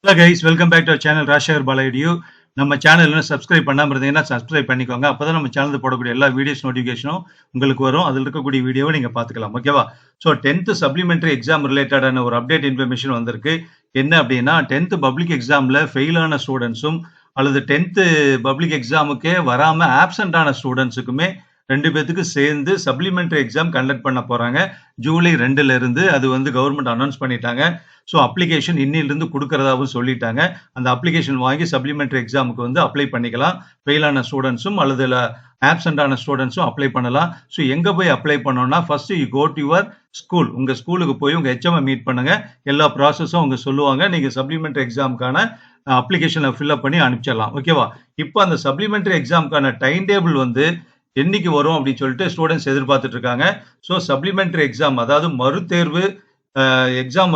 Hello guys, welcome back to our channel Rajasekhar பாலாடியோ. நம்ம channel subscribe பண்ணாமல் இருந்தீங்கன்னா சப்ஸ்கிரைப் பண்ணிக்கோங்க. அப்பதான் நம்ம சேனல் போடக்கூடிய எல்லா வீடியோஸ் நோட்டிஃபிகேஷனும் உங்களுக்கு வரும். அதில் இருக்கக்கூடிய வீடியோவை நீங்க பார்த்துக்கலாம். ஓகேவா? ஸோ 10th சப்ளிமெண்டரி எக்ஸாம் ரிலேட்டடான ஒரு அப்டேட் இன்ஃபர்மேஷன் வந்திருக்கு. என்ன அப்படின்னா 10th பப்ளிக் எக்ஸாம்ல ஃபெயில் ஆன ஸ்டூடெண்ட்ஸும் அல்லது 10th பப்ளிக் எக்ஸாமுக்கே வராம ஆப்சென்ட் ஆன ஸ்டூடெண்ட்ஸுக்குமே 2 பேத்துக்கு சேர்ந்து சப்ளிமெண்டரி எக்ஸாம் கண்டக்ட் பண்ண போறாங்க. ஜூலை 2ல இருந்து அது கவர்மெண்ட் அனௌன்ஸ் பண்ணிட்டாங்க. ஸோ அப்ளிகேஷன் இன்னிலிருந்து கொடுக்கறதாவும் சொல்லிட்டாங்க. அந்த அப்ளிகேஷன் வாங்கி சப்ளிமெண்டரி எக்ஸாமுக்கு அப்ளை பண்ணிக்கலாம். ஃபெயில் ஆன ஸ்டூடெண்ட்ஸும் அல்லது ஆப்சென்ட் ஆன ஸ்டூடெண்ட்ஸும் அப்ளை பண்ணலாம். ஸோ எங்க போய் அப்ளை பண்ணணும்னா first you go to your school. உங்க ஸ்கூலுக்கு போய் உங்க ஹெச்எம் மீட் பண்ணுங்க. எல்லா ப்ராசஸும் அவங்க சொல்லுவாங்க. நீங்க சப்ளிமெண்டரி எக்ஸாமுக்கான அப்ளிகேஷனை ஃபில்அப் பண்ணி அனுப்பிச்சிடலாம். ஓகேவா? இப்போ அந்த சப்ளிமெண்டரி எக்ஸாமுக்கான டைம் டேபிள் என்னைக்கு வரும் அப்படின்னு சொல்லிட்டு ஸ்டூடெண்ட்ஸ் எதிர்பார்த்துட்டு இருக்காங்க. ஸோ சப்ளிமெண்டரி எக்ஸாம் அதாவது மறுதேர்வு எக்ஸாம்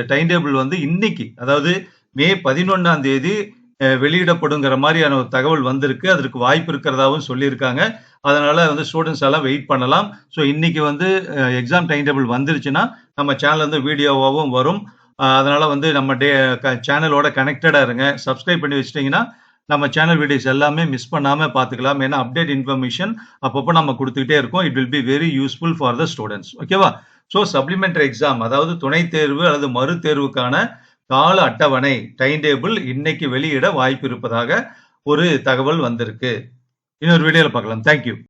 டைம் டேபிள் இன்னைக்கு அதாவது மே 11ஆம் தேதி வெளியிடப்படுங்கிற மாதிரியான ஒரு தகவல் வந்திருக்கு. அதற்கு வாய்ப்பு இருக்கிறதாவும் சொல்லியிருக்காங்க. அதனால ஸ்டூடெண்ட்ஸ் எல்லாம் வெயிட் பண்ணலாம். ஸோ இன்னைக்கு எக்ஸாம் டைம் டேபிள் வந்துருச்சுன்னா நம்ம சேனல் வீடியோவாகவும் வரும். அதனால நம்ம சேனலோட கனெக்டடா இருங்க. சப்ஸ்கிரைப் பண்ணி வச்சிட்டீங்கன்னா நம்ம சேனல் வீடியோஸ் எல்லாமே மிஸ் பண்ணாம பார்த்துக்கலாம். ஏன்னா அப்டேட் இன்ஃபர்மேஷன் அப்பப்போ நம்ம கொடுத்துக்கிட்டே இருக்கோம். It will be very useful for the students. ஓகேவா? ஸோ சப்ளிமெண்டரி எக்ஸாம் அதாவது துணை தேர்வு அல்லது மறு தேர்வுக்கான கால அட்டவணை டைம் டேபிள் இன்னைக்கு வெளியிட வாய்ப்பு இருப்பதாக ஒரு தகவல் வந்திருக்கு. இன்னொரு வீடியோல பார்க்கலாம். தேங்க்யூ.